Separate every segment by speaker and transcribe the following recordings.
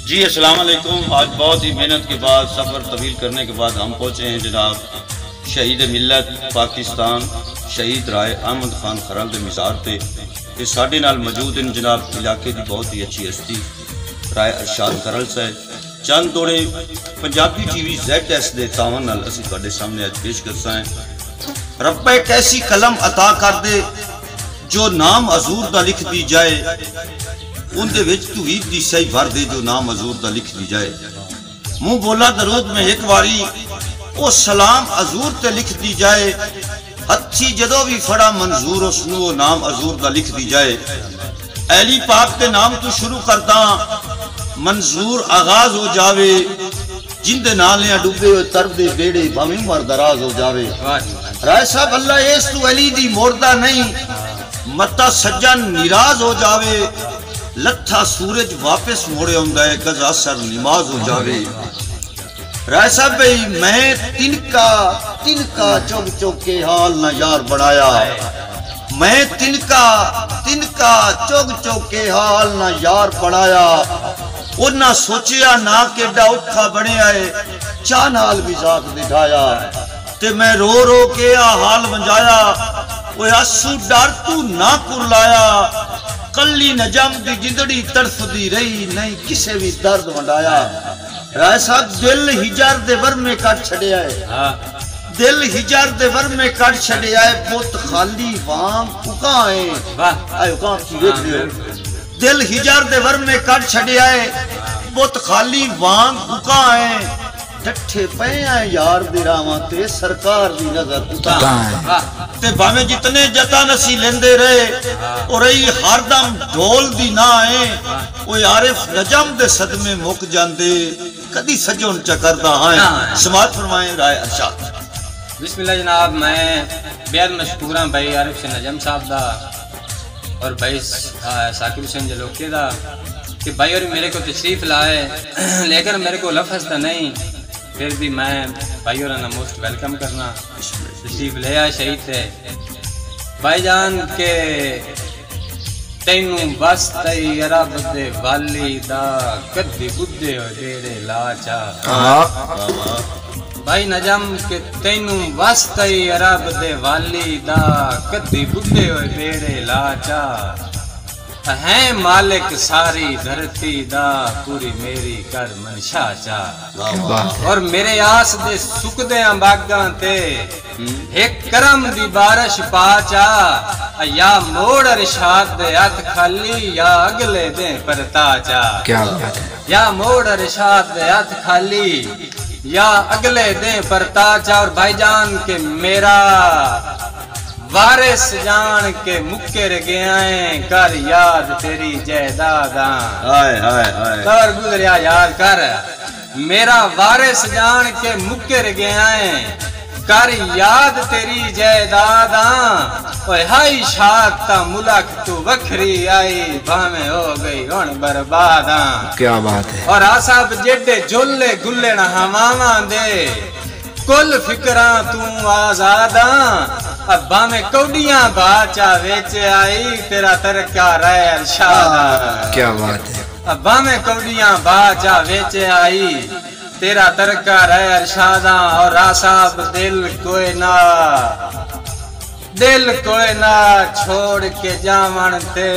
Speaker 1: جی السلام علیکم. آج بہت ہی محنت کے بعد سفر طویل کرنے کے بعد ہم پہنچے ہیں جناب شہید ملت پاکستان شہید رائے احمد خان خرل دے مزار تے. یہ ساڈے نال موجود ہیں جناب علاقے کی بہت ہی اچھی ہستی رائے ارشاد خرل صاحب. چند دوڑے پنجابی ٹی وی ZS دے تعاون نال اسی تواڈے سامنے اج پیش کرساں ہیں. رب ایک ایسی قلم عطا کر دے جو نام حضور دا لکھ دی جائے, ان دے وچ توحید دی صحیح بھر دے جو نام حضور دا لکھ دی جائے. منہ بولا درود میں ایک واری او سلام حضور تے لکھ دی جائے, ہتھی جدو بھی فڑا منظور اس نو نام حضور دا لکھ دی جائے. اہلی پاک تے نام تو شروع کردا منظور آغاز ہو جاوے, جن دے نالیاں ڈوبے ہوئے تر دے بیڑے بھاویں عمر دراز ہو جاوے. رائے صاحب اللہ اس تو علی دی موردہ نہیں, متا سجن نراز ہو جاوے, لتھا سورج واپس موڑے ہوندا ہے قضا اثر نماز ہو جاوے. رائے صاحب بھئی میں تن کا چوک چوک کے حال نہ یار بنایا, میں تن کا چوک چوک کے حال نہ یار بنایا. وہ نہ سوچیا نہ کہ ڈاؤکھا بنے آئے چاہ نال بھی ذات دکھایا, تے میں رو رو کے آ حال منجایا. وہ آسو ڈر تو نہ کرلایا, کلی نجم دی جدڑی تڑف دی رہی نہیں کسے بھی درد منڈایا. رائے صاحب دل ہجار دے ور میں کٹ چھڑے آئے, دل ہجار دے ور میں کٹ چھڑے آئے, بہت خالی وام اکاں آئے آئے اکاں کی دیکھ دیو. دل ہجار دے ور میں کٹ چھڑے آئے, بہت خالی وام اکاں آئے, ٹھٹھے پے آئے یار دی راواں تے سرکار دی نظر اکاں تے بھاویں جتنے جتا نسی لیندے رہے اور رہی ہر دم ڈھول دی نہ آئے. وہ عارف نجم دے صدمے مک جاندے کدی سجن چکردہ آئیں. سماعت فرمائیں رائے ارشاد.
Speaker 2: بسم اللہ جناب, میں بہت مشکور ہوں بھائی عارف سے نجم صاحب دا اور بھائی ثاقب حسین جلوکے دا کہ بھائی اور میرے کو تشریف لائے, لیکن میرے کو لفظ تا نہیں, پھر بھی میں بھائی اور نا موسٹ ویلکم کرنا. تشریف لے آئے شہید سے بھائی جان کے تینوں بس تی عرب دے والی دا کدی بدے ہو دیڑے لاچا. بھائی نجم کے تینوں بس تی عرب دے والی دا کدی بدے ہو دیڑے لاچا. ہیں مالک ساری دھرتی دا پوری میری کر منشا چا. اور میرے آس دے سکدے باغاں تے ایک کرم دی بارش پا چا. یا موڑ ارشاد دے ہاتھ خالی یا اگلے دے پرتا چا. یا موڑ ارشاد دے ہاتھ خالی یا اگلے دے پرتا چا. اور بھائی جان کے میرا وارث جان کے مکر گئے کر یاد تیری جائیداداں. کر گزریا یاد کر میرا وارث جان کے مکر گئے کر یاد تیری جائیداداں. اوے ہائی شاد تا ملک تو وکھری آئی بھامیں ہو گئی ہن برباداں.
Speaker 3: کیا بات ہے.
Speaker 2: اور آصاب جیڈے جھولے گلے نہ ہواواں دے کل فکراں تو آزاداں. ابا میں کوڈیاں باچا ویچ آئی تیرا ترکا رائے ارشاد.
Speaker 3: کیا بات ہے.
Speaker 2: ابا میں کوڈیاں باچا ویچ آئی تیرا ترکا رائے ارشاداں. اور آصاب دل کوئی نہ چھوڑ کے جاون تے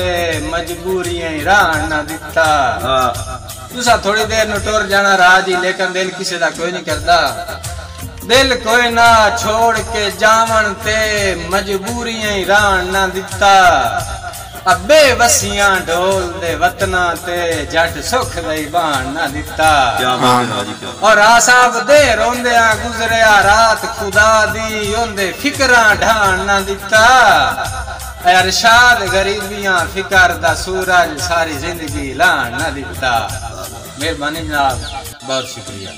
Speaker 2: مجبوریاں راہ نہ دتا. تسا تھوڑی دیر نو ٹر جانا راہ جی, لیکن دل کسی دا کوئی نہیں کردا. دل کوئی نہ چھوڑ کے جاون تے مجبوریاں راہ نہ دتا. ابے وسیاں ڈول دے وطنا تے جٹ سکھ دئی بان نہ دتا. اور آصاب دے روندیاں گزریا رات خدا دی اوندے فکراں ڈھان نہ دتا. اے ارشاد غریبیاں فکر دا سورج ساری زندگی لان نہ دتا. مہربانی جناب, بہت شکریہ.